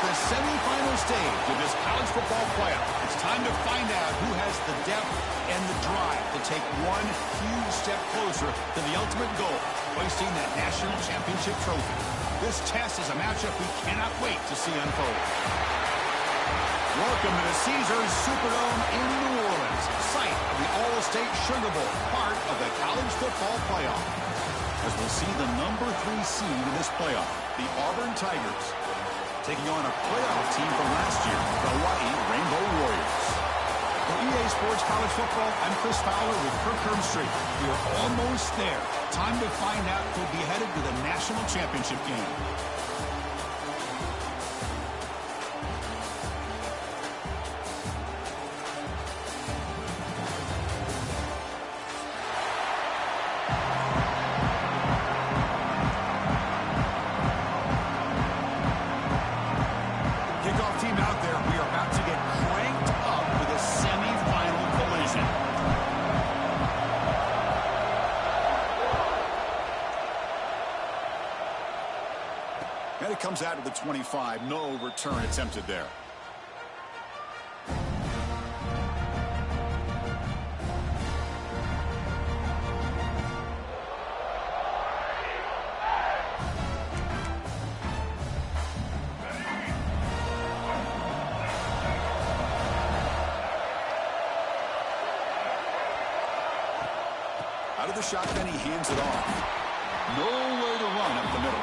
the semifinal stage of this college football playoff. It's time to find out who has the depth and the drive to take one huge step closer to the ultimate goal, hoisting that national championship trophy. This test is a matchup we cannot wait to see unfold. Welcome to the Caesars Superdome in New Orleans, site of the All-State Sugar Bowl, part of the college football playoff. As we'll see the number 3 seed in this playoff, the Auburn Tigers, taking on a playoff team from last year, the Hawaii Rainbow Warriors. For EA Sports College Football, I'm Chris Fowler with Kirk Herbstreit. We are almost there. Time to find out who'll be headed to the national championship game. And it comes out of the 25. No return attempted there. Out of the shotgun, he hands it off. Nowhere to run up the middle.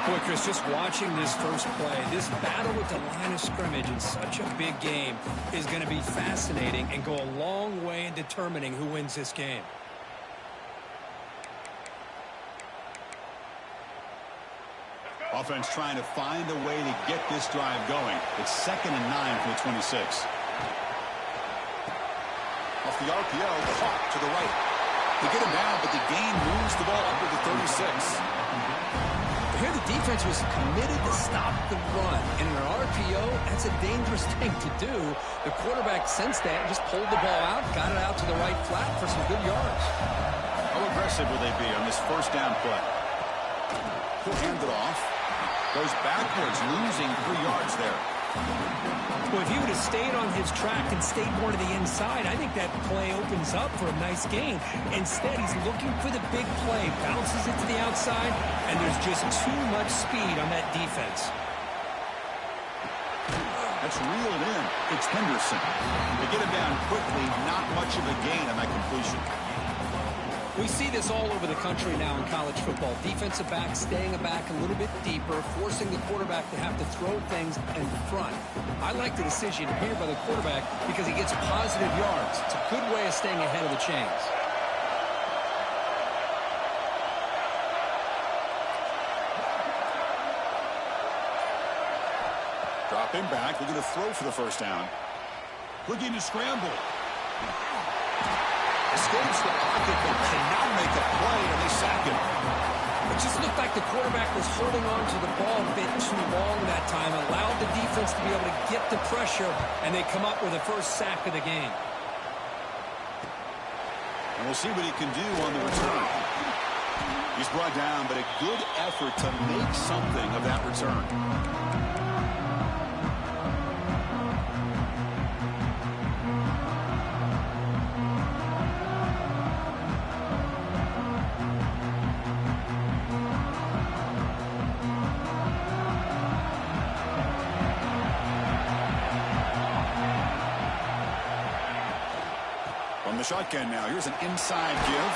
Boy, Chris, just watching this first play, this battle with the line of scrimmage in such a big game is going to be fascinating and go a long way in determining who wins this game. Offense trying to find a way to get this drive going. It's 2nd and 9 from the 26. Off the RPO, caught to the right. They get him down, but the gain moves the ball up to the 36. Here the defense was committed to stop the run. And in an RPO, that's a dangerous thing to do. The quarterback sensed that and just pulled the ball out, got it out to the right flat for some good yards. How aggressive will they be on this first down play? He'll hand it off. Goes backwards, losing 3 yards there. Well, if he would have stayed on his track and stayed more to the inside, I think that play opens up for a nice gain. Instead, he's looking for the big play, bounces it to the outside, and there's just too much speed on that defense. That's reeled in. It's Henderson. They get him down quickly, not much of a gain on that completion. We see this all over the country now in college football. Defensive backs staying back a little bit deeper, forcing the quarterback to have to throw things in front. I like the decision here by the quarterback because he gets positive yards. It's a good way of staying ahead of the chains. Dropping back, looking to throw for the first down. Looking to scramble. Escapes the pocket, but cannot make a play, and they sack him. It just looked like the quarterback was holding on to the ball a bit too long that time, allowed the defense to be able to get the pressure, and they come up with the first sack of the game. And we'll see what he can do on the return. He's brought down, but a good effort to make something of that return. Shotgun now. Here's an inside give.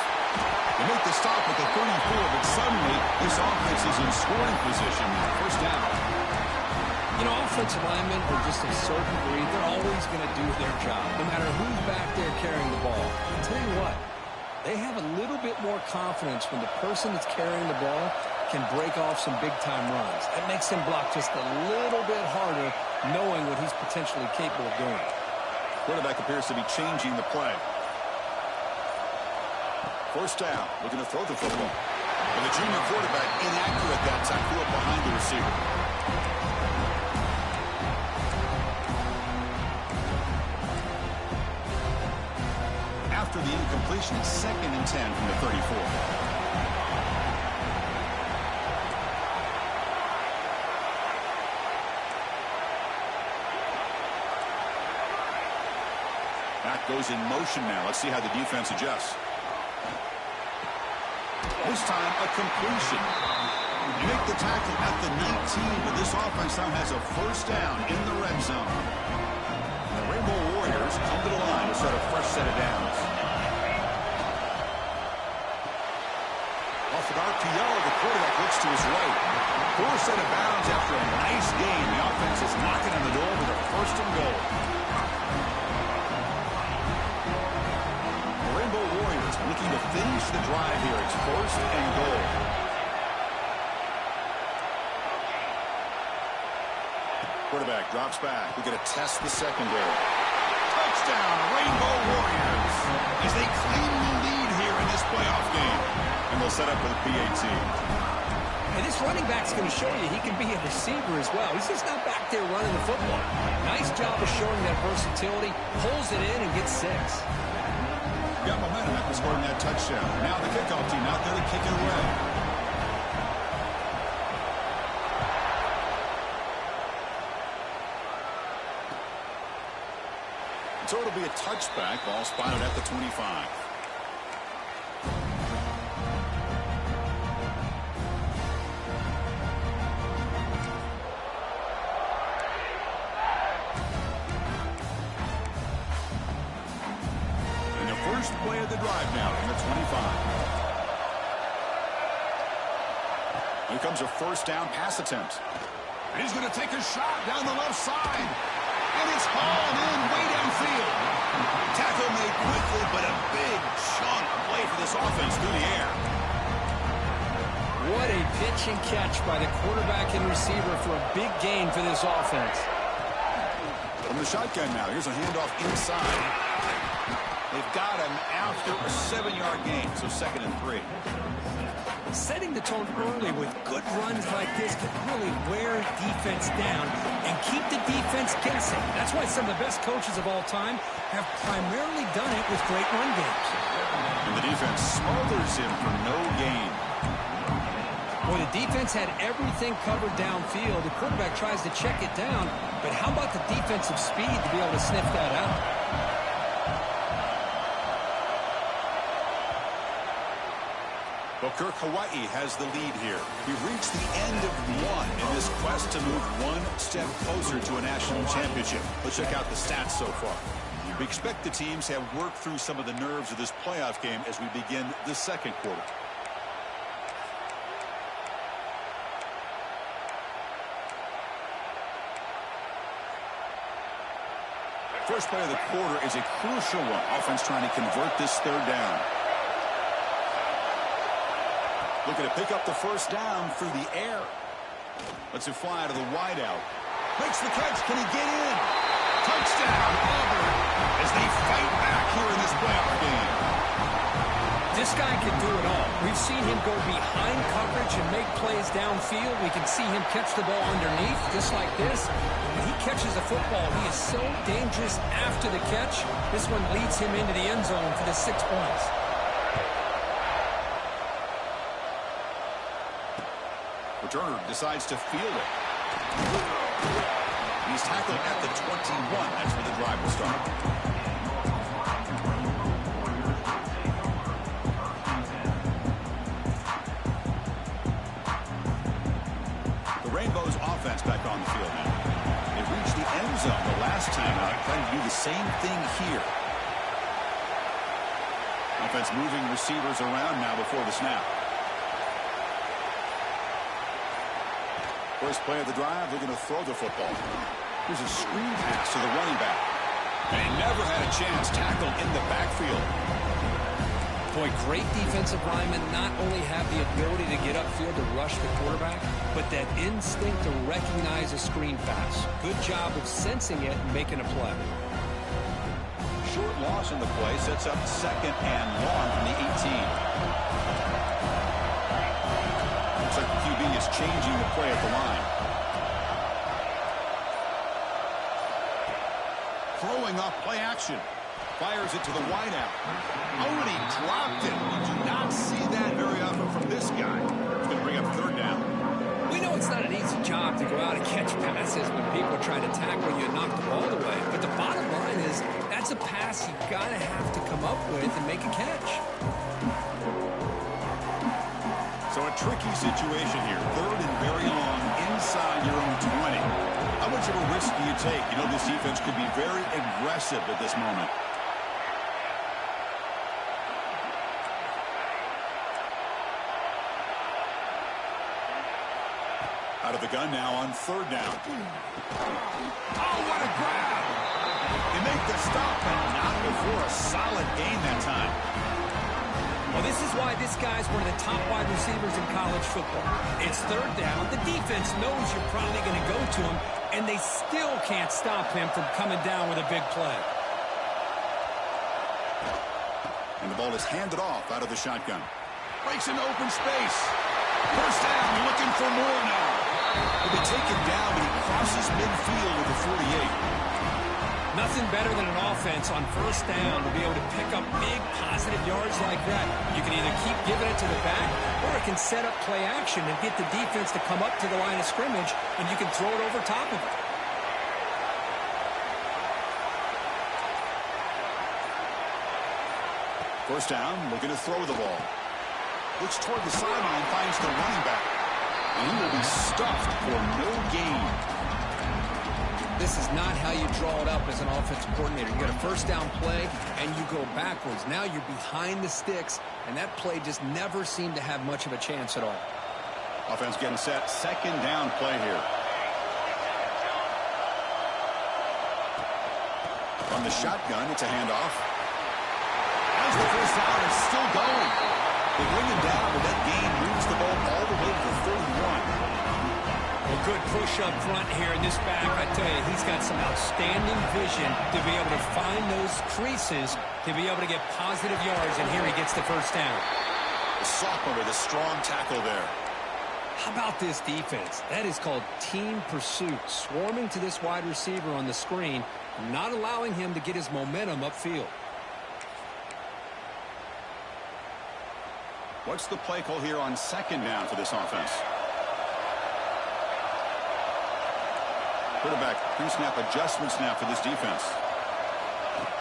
They make the stop at the 34, but suddenly this offense is in scoring position. First down. You know, offensive linemen are just a certain breed. They're always going to do their job, no matter who's back there carrying the ball. I'll tell you what, they have a little bit more confidence when the person that's carrying the ball can break off some big-time runs. That makes them block just a little bit harder, knowing what he's potentially capable of doing. Quarterback appears to be changing the play. First down, looking to throw the football. And the junior quarterback inaccurate that time, threw it behind the receiver. After the incompletion, it's 2nd and 10 from the 34. goes in motion now. Let's see how the defense adjusts. This time, a completion. They make the tackle at the 19, but this offense now has a first down in the red zone. The Rainbow Warriors come to the line to set a fresh set of downs. Off an RPO, the quarterback looks to his right. Poor set of bounds after a nice game. The offense is knocking on the door with a first and goal. The Rainbow Warriors looking to finish the drive here. It's first and goal. Quarterback drops back. We're going to test the secondary. Touchdown, Rainbow Warriors, as they claim the lead here in this playoff game. And they'll set up with a PAT. And this running back's going to show you he can be a receiver as well. He's just not back there running the football. Nice job of showing that versatility. Pulls it in and gets 6. Got momentum after scoring that touchdown. Now the kickoff team out there to kick it away. So it'll be a touchback. Ball spotted at the 25. And the first play of the drive now from the 25. Here comes a first down pass attempt. And he's going to take a shot down the left side. And it's hauled in way downfield. Tackle made quickly, but a big chunk play for this offense through the air. What a pitch and catch by the quarterback and receiver for a big gain for this offense. From the shotgun now, here's a handoff inside. They've got him after a 7-yard gain, so 2nd and 3. Setting the tone early with good runs like this can really wear defense down and keep the defense guessing. That's why some of the best coaches of all time have primarily done it with great run games. And the defense smothers him for no gain. Well, the defense had everything covered downfield. The quarterback tries to check it down, but how about the defensive speed to be able to sniff that out? Well, Kirk, Hawaii has the lead here. We've reached the end of one in this quest to move one step closer to a national championship. Let's check out the stats so far. We expect the teams have worked through some of the nerves of this playoff game as we begin the second quarter. First play of the quarter is a crucial one. Offense trying to convert this third down. Looking to pick up the first down through the air. Lets it fly to the wideout. Makes the catch. Can he get in? Touchdown, Auburn, as they fight back here in this playoff game. This guy can do it all. We've seen him go behind coverage and make plays downfield. We can see him catch the ball underneath, just like this. When he catches the football, he is so dangerous after the catch. This one leads him into the end zone for the 6 points. Returner decides to field it. He's tackled at the 21. That's where the drive will start. The Rainbows offense back on the field now. They reached the end zone the last time out, trying to do the same thing here. Offense moving receivers around now before the snap. First play of the drive, they're going to throw the football. Here's a screen pass to the running back. And he never had a chance. Tackled in the backfield. Boy, great defensive linemen not only have the ability to get upfield to rush the quarterback, but that instinct to recognize a screen pass. Good job of sensing it and making a play. Short loss in the play sets up 2nd and long from the 18. Looks like the QB is changing the play at the line. Throwing off play action. Fires it to the wideout. Oh, and he dropped it. You do not see that very often from this guy. It's going to bring up 3rd down. We know it's not an easy job to go out and catch passes when people are trying to tackle you and knock the ball away. But the bottom line is that's a pass you got with and make a catch. So a tricky situation here. 3rd and very long inside your own 20. How much of a risk do you take? You know, this defense could be very aggressive at this moment. Out of the gun now on 3rd down. Oh, what a grab! They make the stop, but not before a solid gain that time. Well, this is why this guy's one of the top wide receivers in college football. It's 3rd down. The defense knows you're probably going to go to him, and they still can't stop him from coming down with a big play. And the ball is handed off out of the shotgun. Breaks into open space. 1st down, looking for more now. He'll be taken down, but he crosses midfield with the 48. Nothing better than an offense on 1st down to be able to pick up big positive yards like that. You can either keep giving it to the back, or it can set up play action and get the defense to come up to the line of scrimmage, and you can throw it over top of it. First down, looking to throw the ball. Looks toward the sideline, finds the running back. And he will be stuffed for no gain. This is not how you draw it up as an offensive coordinator. You got a 1st down play, and you go backwards. Now you're behind the sticks, and that play just never seemed to have much of a chance at all. Offense getting set. 2nd down play here. From the shotgun, it's a handoff. As the 1st down is still going. They bring him down, but that gain moves the ball all the way to the 31. A good push up front here in this back. I tell you, he's got some outstanding vision to be able to find those creases to be able to get positive yards, and here he gets the 1st down. The sophomore with a strong tackle there. How about this defense? That is called team pursuit, swarming to this wide receiver on the screen, not allowing him to get his momentum upfield. What's the play call here on 2nd down for this offense? Quarterback pre-snap adjustment snap for this defense.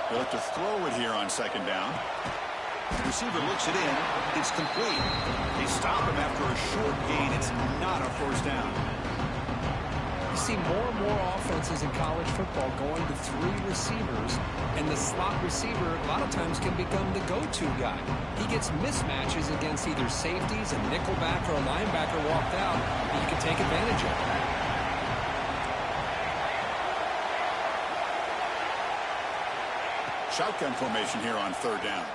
They look to throw it here on 2nd down. The receiver looks it in. It's complete. They stop him after a short gain. It's not a 1st down. You see more and more offenses in college football going to 3 receivers, and the slot receiver a lot of times can become the go-to guy. He gets mismatches against either safeties, a nickelback, or a linebacker walked out, and you can take advantage of it. Shotgun formation here on 3rd down.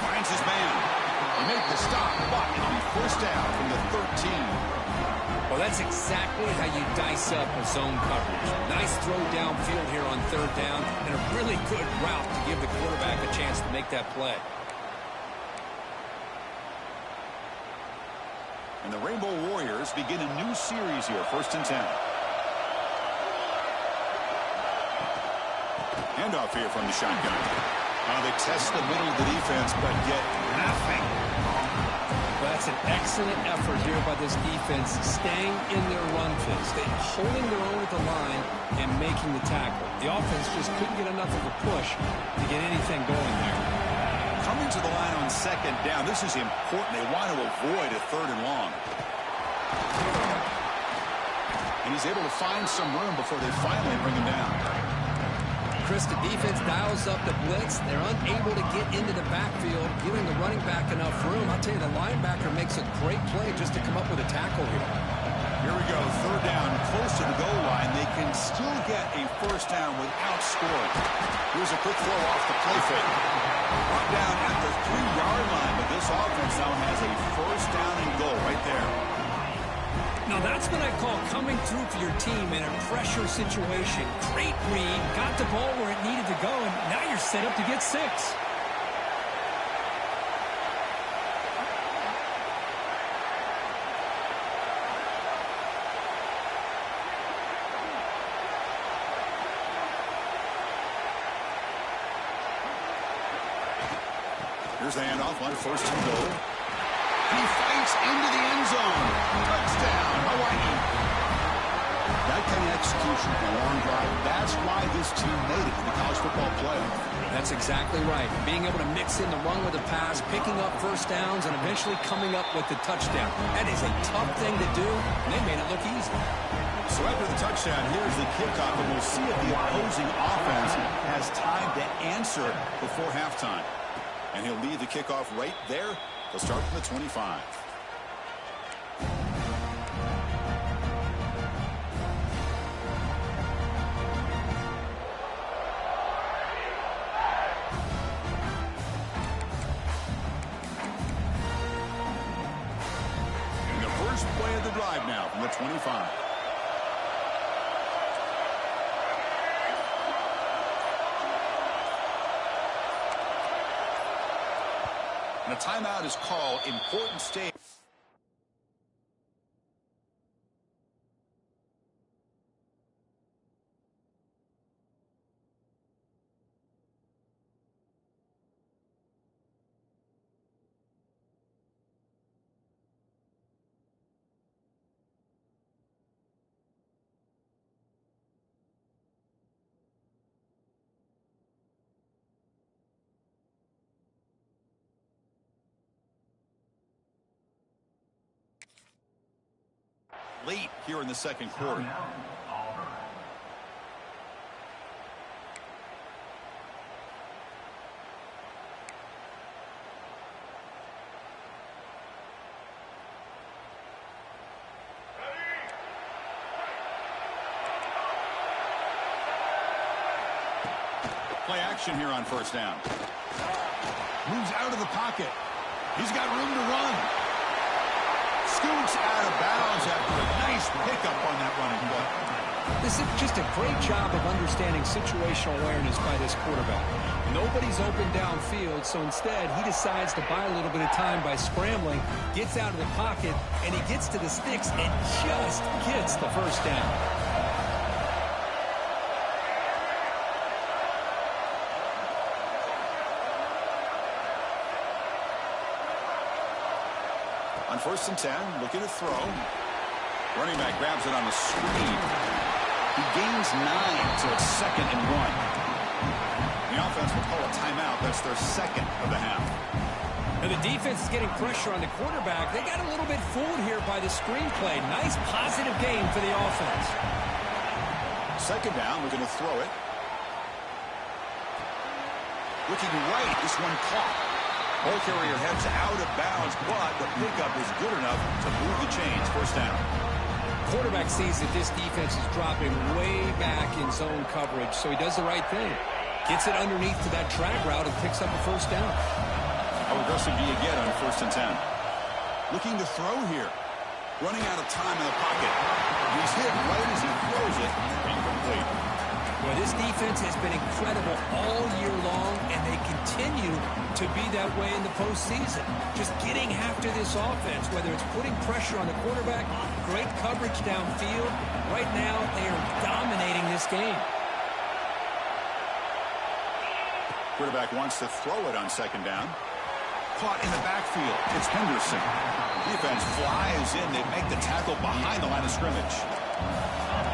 Finds his man. He made the stop, but it'll be 1st down from the 13. Well, that's exactly how you dice up a zone coverage. Nice throw downfield here on 3rd down, and a really good route to give the quarterback a chance to make that play. And the Rainbow Warriors begin a new series here, 1st and 10. Handoff here from the shotgun. They test the middle of the defense, but get nothing. Well, that's an excellent effort here by this defense, staying in their run fits, holding their own at the line and making the tackle. The offense just couldn't get enough of a push to get anything going there. Coming to the line on 2nd down, this is important. They want to avoid a 3rd and long. And he's able to find some room before they finally bring him down. Chris, the defense dials up the blitz. They're unable to get into the backfield, giving the running back enough room. I'll tell you, the linebacker makes a great play just to come up with a tackle here. Here we go, 3rd down, close to the goal line. They can still get a 1st down without scoring. Here's a quick throw off the play fake. Brought down at the 3-yard line, but this offense now has a 1st down and goal right there. Now that's what I call coming through for your team in a pressure situation. Great read, got the ball where it needed to go, and now you're set up to get 6. Here's the handoff on 1st and goal. He fights into the end zone. Touchdown, Hawaii. That kind of execution on a long drive. That's why this team made it to the college football playoff. That's exactly right. Being able to mix in the run with the pass, picking up first downs, and eventually coming up with the touchdown. That is a tough thing to do, and they made it look easy. So after the touchdown, here's the kickoff, and we'll see if the opposing offense has time to answer before halftime. And he'll leave the kickoff right there. He'll start from the 25. And the first play of the drive now from the 25. And a timeout is called. Important stage. Late here in the second quarter. Play action here on first down. Moves out of the pocket. He's got room to run. Scoots out of bounds after a nice pickup on that running play. This is just a great job of understanding situational awareness by this quarterback. Nobody's open downfield, so instead he decides to buy a little bit of time by scrambling, gets out of the pocket, and he gets to the sticks and just gets the first down. On 1st and 10, looking to throw. Running back grabs it on the screen. He gains 9, so it's 2nd and 1. The offense will call a timeout. That's their second of the half. And the defense is getting pressure on the quarterback. They got a little bit fooled here by the screenplay. Nice positive game for the offense. 2nd down, we're going to throw it. Looking right, this one caught. Ball carrier heads out of bounds, but the pickup is good enough to move the chains. First down. Quarterback sees that this defense is dropping way back in zone coverage, so he does the right thing. Gets it underneath to that drag route and picks up a first down. How aggressive do you get on 1st and 10? Looking to throw here. Running out of time in the pocket. He's hit right as he throws it. Incomplete. Well, this defense has been incredible all year long, and they continue to be that way in the postseason. Just getting after this offense, whether it's putting pressure on the quarterback, great coverage downfield. Right now, they are dominating this game. Quarterback wants to throw it on 2nd down. Caught in the backfield. It's Henderson. Defense flies in. They make the tackle behind the line of scrimmage.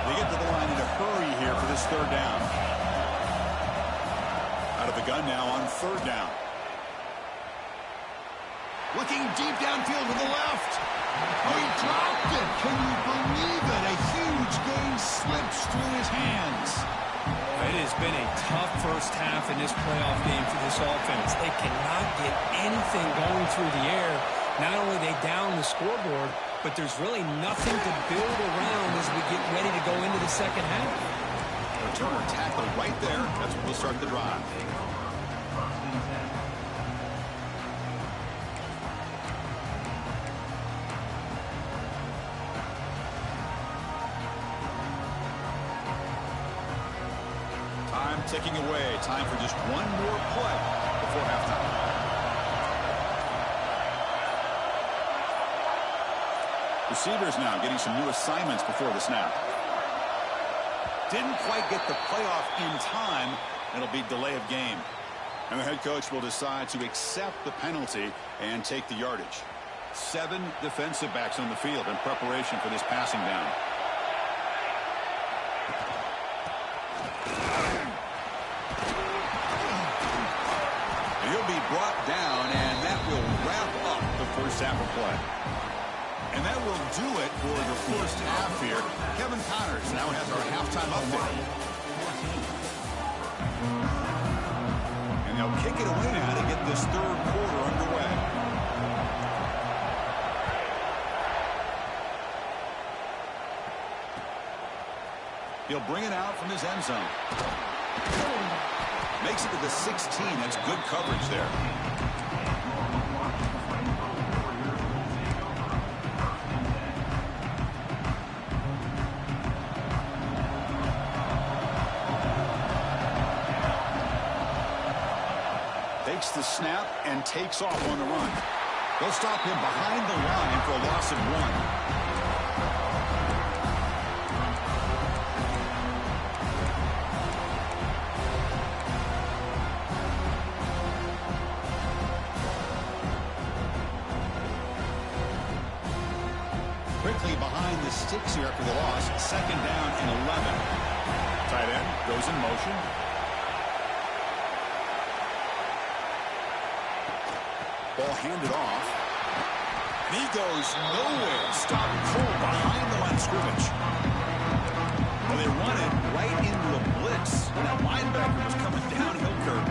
They get to the line in a hurry here for this 3rd down. Out of the gun now on 3rd down. Looking deep downfield to the left. Oh, he dropped it. Can you believe it? A huge gain slips through his hands. It has been a tough first half in this playoff game for this offense. They cannot get anything going through the air. Not only are they down the scoreboard, but there's really nothing to build around as we get ready to go into the second half. Returner tackle right there. That's what will start the drive. Time ticking away. Time for just one more play before halftime. Receivers now getting some new assignments before the snap. Didn't quite get the playoff in time. It'll be delay of game. And the head coach will decide to accept the penalty and take the yardage. 7 defensive backs on the field in preparation for this passing down. brought down, and that will wrap up the first half of play. And that will do it for the first half here. Kevin Connors now has our halftime update. And they'll kick it away now to get this third quarter underway. He'll bring it out from his end zone. Makes it to the 16. That's good coverage there. Takes the snap and takes off on the run. They'll stop him behind the line for a loss of 1. Quickly behind the sticks here after the loss. Second down and 11. Tight end goes in motion. Ball handed off. And he goes nowhere. Stop cold behind the line of scrimmage. Well, they run it right into a blitz. And that linebacker was coming downhill curve.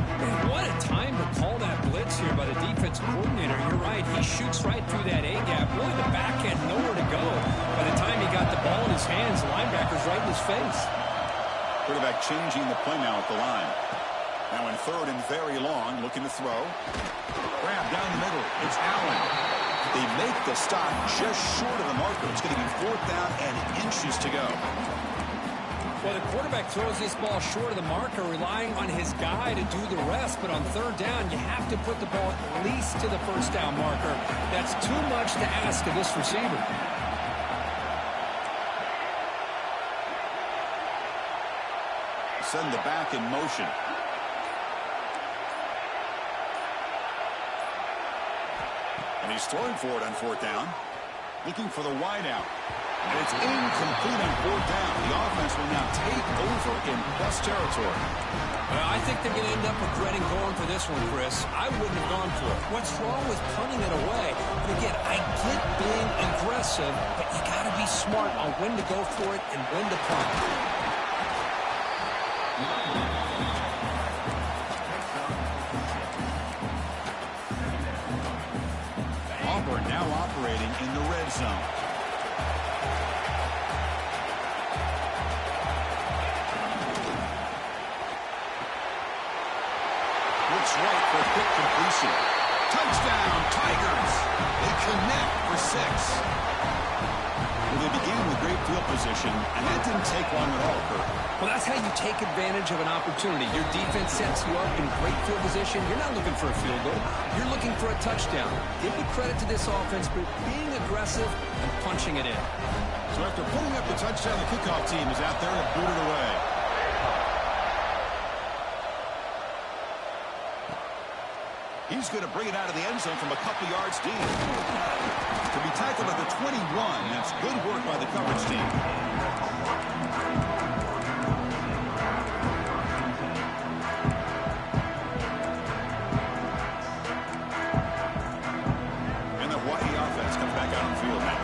What a time to call that blitz here by the defense coordinator. You're right. He shoots right through that A-gap. Really, the back had nowhere to go. By the time he got the ball in his hands, the linebacker's right in his face. Quarterback changing the play now at the line. Now in third and very long, looking to throw. Grab down the middle. It's Allen. They make the stop just short of the marker. It's going to be fourth down and inches to go. Well, the quarterback throws this ball short of the marker, relying on his guy to do the rest. But on third down, you have to put the ball at least to the first down marker. That's too much to ask of this receiver. Send the back in motion. And he's throwing for it on fourth down. Looking for the wide out. And it's incomplete on fourth down. The offense will now take over in plus territory. Well, I think they're going to end up regretting going for this one, Chris. I wouldn't have gone for it. What's wrong with punting it away? And again, I get being aggressive, but you got to be smart on when to go for it and when to punt. Auburn now operating in the red zone. Looks right for a quick completion. Touchdown, Tigers! They connect for 6. Well, they began with great field position, and that didn't take long at all, Kurt. Well, that's how you take advantage of an opportunity. Your defense sets you up in great field position. You're not looking for a field goal. You're looking for a touchdown. Give the credit to this offense for being aggressive and punching it in. So after putting up the touchdown, the kickoff team is out there to boot it away. He's going to bring it out of the end zone from a couple yards deep. To be tackled at the 21, that's good work by the coverage team. And the Hawaii offense comes back out on the field now.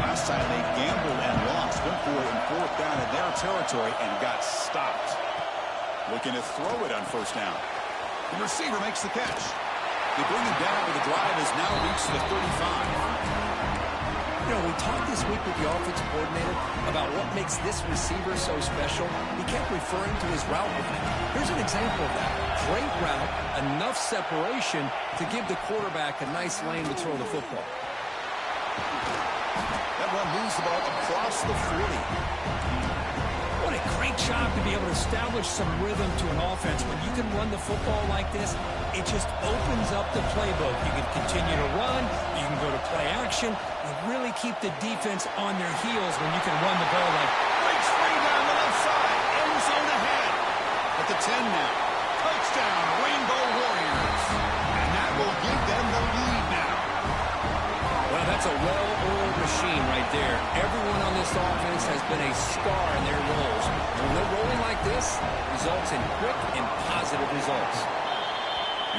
Last time they gambled and lost, went for it in fourth down in their territory and got stopped. Looking to throw it on first down. The receiver makes the catch. They bring him down, but the drive has now reached the 35. You know, we talked this week with the offensive coordinator about what makes this receiver so special. He kept referring to his route running. Here's an example of that. Great route, enough separation to give the quarterback a nice lane to throw the football. That one moves the ball across the 40. What a great job to be able to establish some rhythm to an offense. When you can run the football like this, it just opens up the playbook. You can continue to run. You can go to play action. You really keep the defense on their heels when you can run the ball like breaks free down the left side. End zone ahead. At the 10 now. Touchdown, Rainbow Warriors. And that will give them the lead now. Well, that's a well-oiled machine right there. Everyone on this offense has been a star in their roles. And when they're rolling like this, results in quick and positive results.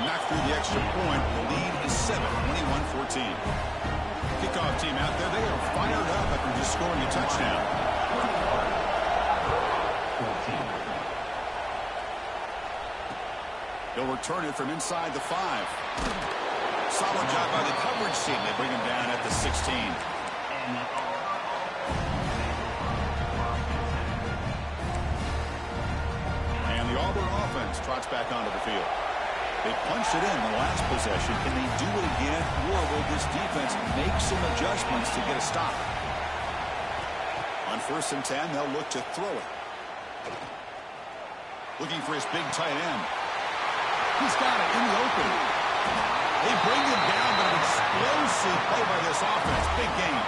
And knocked through the extra point. The lead is 7, 21-14. Kickoff team out there. They are fired up after just scoring a touchdown. He'll return it from inside the 5. Solid job by the coverage team. They bring him down at the 16. And the Auburn offense trots back onto the field. They punched it in the last possession. Can they do it again? Or will this defense make some adjustments to get a stop? On 1st and 10, they'll look to throw it. Looking for his big tight end. He's got it in the open. They bring him down, but an explosive play by this offense. Big game.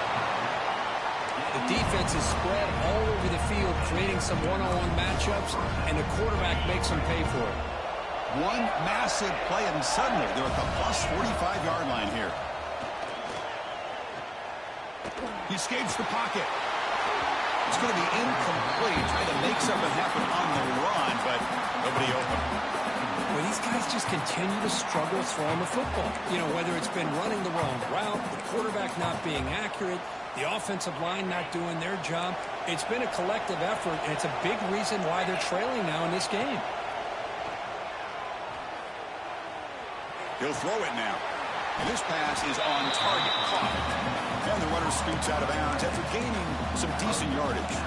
The defense is spread all over the field, creating some one-on-one matchups, and the quarterback makes them pay for it. One massive play, and suddenly they're at the plus 45-yard line here. He escapes the pocket. It's going to be incomplete. Trying to make something happen on the run, but nobody open. Well, these guys just continue to struggle throwing the football. You know, whether it's been running the wrong route, the quarterback not being accurate, the offensive line not doing their job. It's been a collective effort, and it's a big reason why they're trailing now in this game. He'll throw it now. And this pass is on target. Caught. And the runner scoots out of bounds after gaining some decent yardage.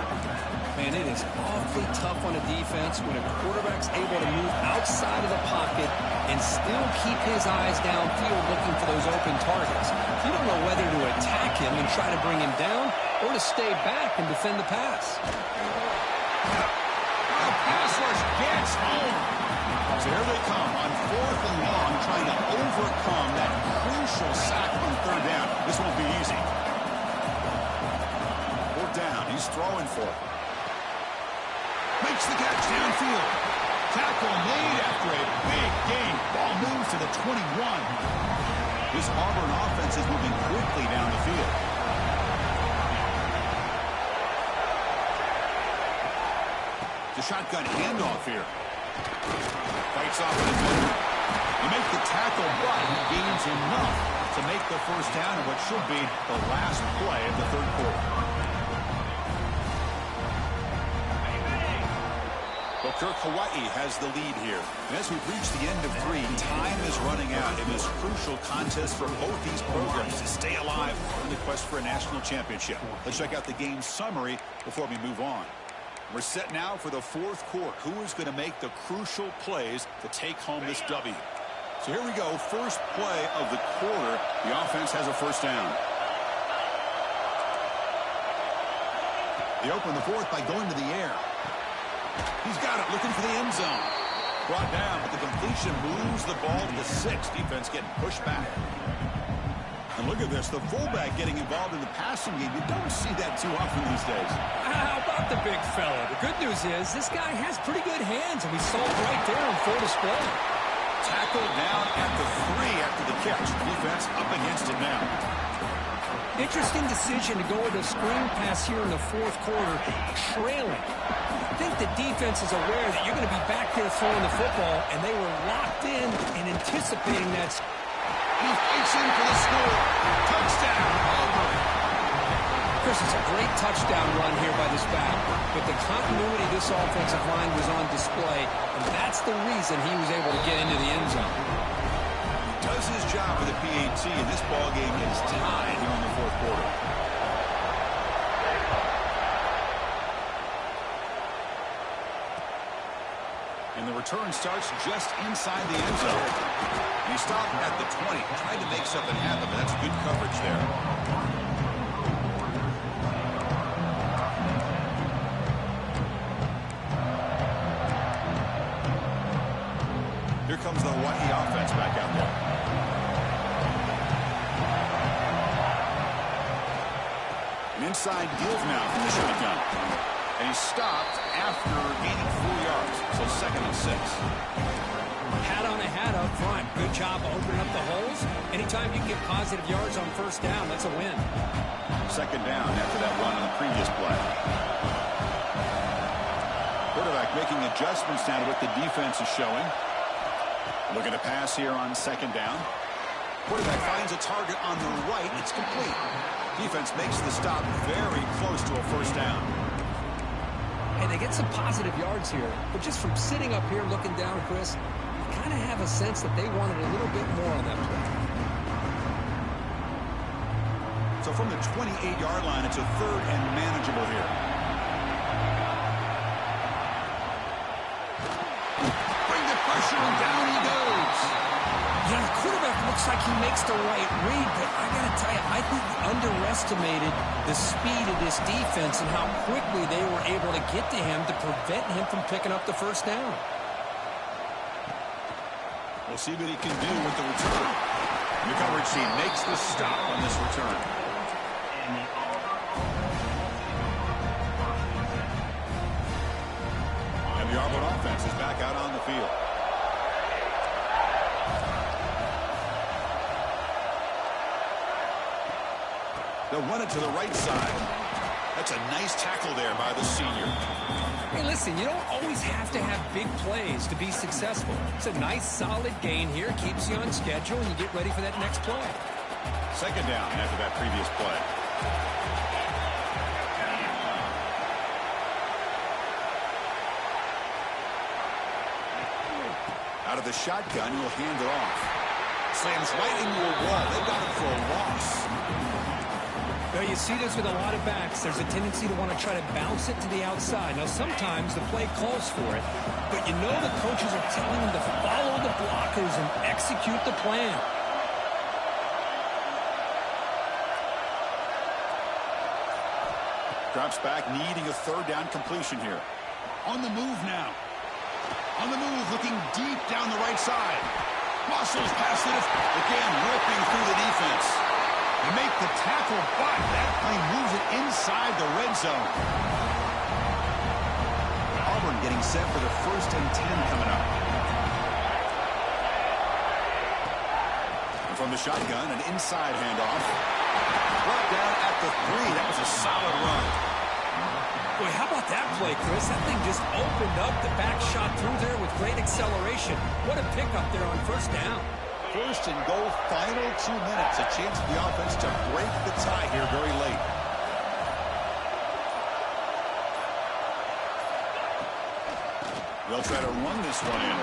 Man, it is awfully tough on a defense when a quarterback's able to move outside of the pocket and still keep his eyes downfield looking for those open targets. You don't know whether to attack him and try to bring him down or to stay back and defend the pass. The pass rush gets home. So here they come on 4th and long, trying to overcome that crucial sack on 3rd down. This won't be easy. 4th down, he's throwing for it. Makes the catch downfield. Tackle made after a big gain. Ball moves to the 21. This Auburn offense is moving quickly down the field. The shotgun handoff here. Fights off in his middle. He makes the tackle, but he gains enough to make the 1st down in what should be the last play of the 3rd quarter. Kirk Hawaii has the lead here. And as we've reached the end of 3, time is running out in this crucial contest for both these programs to stay alive in the quest for a national championship. Let's check out the game summary before we move on. We're set now for the 4th quarter. Who is going to make the crucial plays to take home this W? So here we go. First play of the quarter. The offense has a 1st down. They open the 4th by going to the air. He's got it, looking for the end zone. Brought down, but the completion moves the ball to the 6. Defense getting pushed back. And look at this, the fullback getting involved in the passing game. You don't see that too often these days. How about the big fella? The good news is this guy has pretty good hands, and we saw it right there in full display. Tackled down at the 3 after the catch. Defense up against it now. Interesting decision to go with a screen pass here in the 4th quarter, trailing. I think the defense is aware that you're going to be back there throwing the football, and they were locked in and anticipating that. He fights in for the score. Touchdown, Auburn. Chris, it's a great touchdown run here by this back, but the continuity of this offensive line was on display, and that's the reason he was able to get into the end zone. Does his job for the PAT, and this ball game is tied here in the 4th quarter. And the return starts just inside the end zone. And he stopped at the 20, tried to make something happen, but that's good coverage there. Here comes the Hawaii offense back out there. An inside give now from the shotgun. And he stopped after gaining 4 yards. So 2nd and 6. Hat on a hat up front. Good job opening up the holes. Anytime you can get positive yards on 1st down, that's a win. 2nd down after that run on the previous play. Quarterback making adjustments now to what the defense is showing. Looking to pass here on second down. Quarterback finds a target on the right. It's complete. Defense makes the stop very close to a first down. And they get some positive yards here. But just from sitting up here looking down, Chris, you kind of have a sense that they wanted a little bit more on that play. So from the 28-yard line, it's a third and manageable here. Bring the pressure, and down he goes. Yeah, the quarterback looks like he makes the right read, but I got to tell you, I think he underestimated the speed of this defense and how quickly they were able to get to him to prevent him from picking up the first down. We'll see what he can do with the return. The coverage team makes the stop on this return. And the Auburn offense is back out on the field. They'll run it to the right side. That's a nice tackle there by the senior. Hey, listen, you don't always have to have big plays to be successful. It's a nice, solid gain here. Keeps you on schedule, and you get ready for that next play. Second down after that previous play. Out of the shotgun, he'll hand it off. Slams right into a wall. They got it for a loss. Well, you see this with a lot of backs. There's a tendency to want to try to bounce it to the outside. Now, sometimes the play calls for it, but you know the coaches are telling them to follow the blockers and execute the plan. Drops back, needing a third down completion here. On the move now. On the move, looking deep down the right side. Muscles past it. Again, ripping through the defense. They make the tackle, but that play moves it inside the red zone. Auburn getting set for the 1st and 10 coming up. And from the shotgun, an inside handoff. Brought down at the 3. That was a solid run. Boy, how about that play, Chris? That thing just opened up. The back shot through there with great acceleration. What a pickup there on first down. 1st and goal, final 2 minutes. A chance for the offense to break the tie here very late. They'll try to run this one in.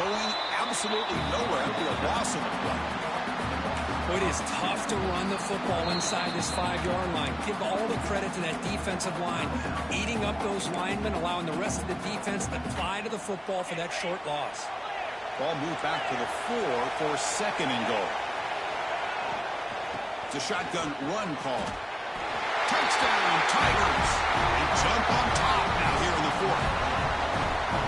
Going absolutely nowhere. It'll be a loss of the play. Well, it is tough to run the football inside this 5-yard line. Give all the credit to that defensive line. Eating up those linemen, allowing the rest of the defense to fly to the football for that short loss. Ball moved back to the 4 for 2nd and goal. It's a shotgun run call. Touchdown, Tigers. They jump on top now here in the 4th.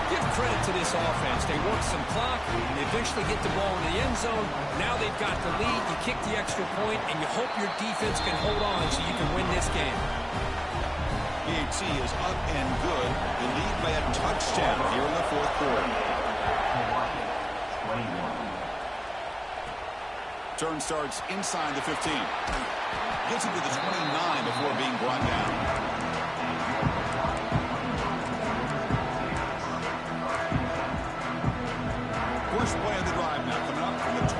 Give credit to this offense. They work some clock, and they eventually get the ball in the end zone. Now they've got the lead. You kick the extra point, and you hope your defense can hold on so you can win this game. PAT is up and good. The lead by a touchdown here in the 4th quarter. Turn starts inside the 15. Gets it to the 29 before being brought down. First play of the drive now coming up from the 29.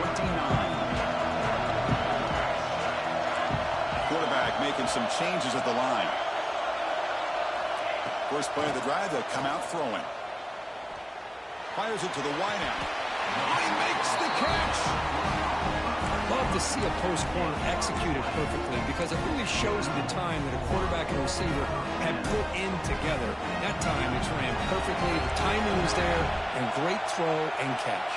Quarterback making some changes at the line. First play of the drive, they'll come out throwing. Fires it to the wideout. He makes the catch. Love to see a post corner executed perfectly because it really shows you the time that a quarterback and receiver have put in together. That time it's ran perfectly. The timing was there, and great throw and catch.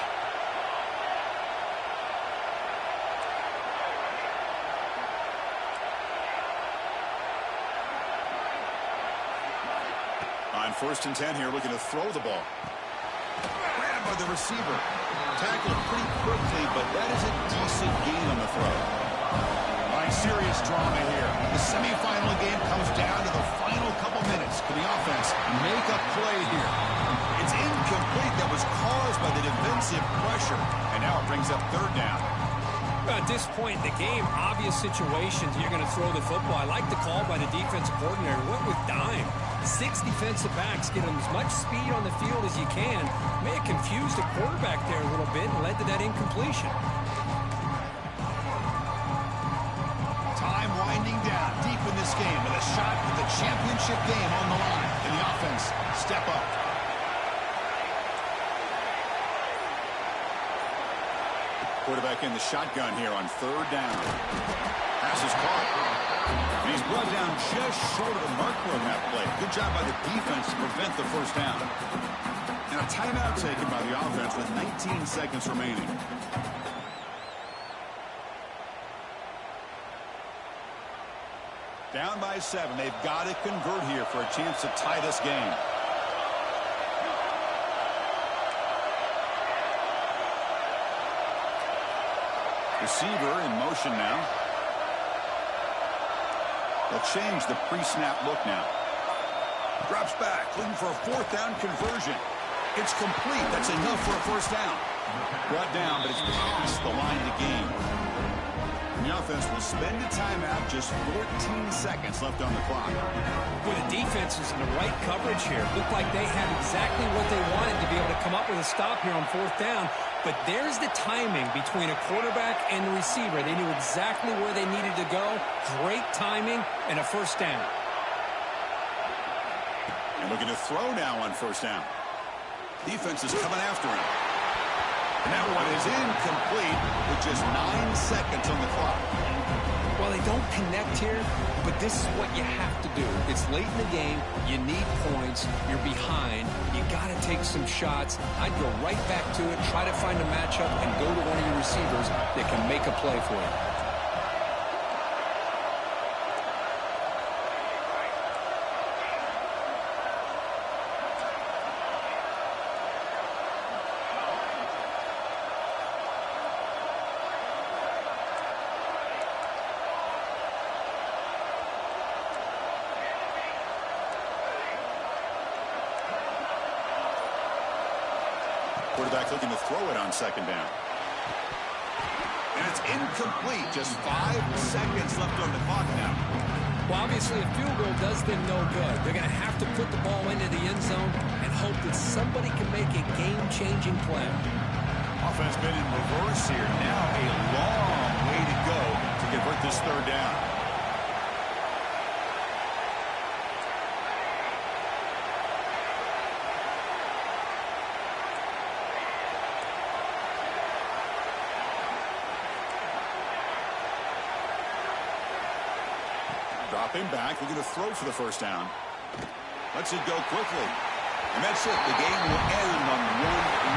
On 1st and 10 here, looking to throw the ball. Grabbed by the receiver. Tackled pretty quickly, but that is a decent gain on the throw. All right, serious drama here. The semifinal game comes down to the final couple minutes. Can the offense make a play here? It's incomplete. That was caused by the defensive pressure, and now it brings up 3rd down. At this point in the game, obvious situations, you're going to throw the football. I like the call by the defensive coordinator. Went with dime. 6 defensive backs get them as much speed on the field as you can. May have confused the quarterback there a little bit and led to that incompletion. Time winding down deep in this game with a shot at the championship game on the line. And the offense step up. Quarterback in the shotgun here on 3rd down. Pass is caught. And he's brought down just short of the marker on that play. Good job by the defense to prevent the 1st down. And a timeout taken by the offense with 19 seconds remaining. Down by 7. They've got to convert here for a chance to tie this game. Receiver in motion now. They'll change the pre-snap look now. Drops back, looking for a 4th down conversion. It's complete. That's enough for a 1st down. Brought down, but it's past the line to gain. And the offense will spend a timeout. Just 14 seconds left on the clock. Well, the defense is in the right coverage here. Looked like they had exactly what they wanted to be able to come up with a stop here on 4th down. But there's the timing between a quarterback and the receiver. They knew exactly where they needed to go. Great timing and a 1st down. And looking to throw now on 1st down. Defense is coming after him. And that one is incomplete with just 9 seconds on the clock. Well, they don't connect here, but this is what you have to do. It's late in the game. You need points. You're behind. You got to take some shots. I'd go right back to it, try to find a matchup, and go to one of your receivers that can make a play for you. Quarterback looking to throw it on 2nd down. And it's incomplete. Just 5 seconds left on the clock now. Well, obviously, a field goal does them no good. They're going to have to put the ball into the end zone and hope that somebody can make a game-changing play. Offense been in reverse here. Now a long way to go to convert this 3rd down. Dropping back, looking to throw for the 1st down. Lets it go quickly. And that's it. The game will end on 1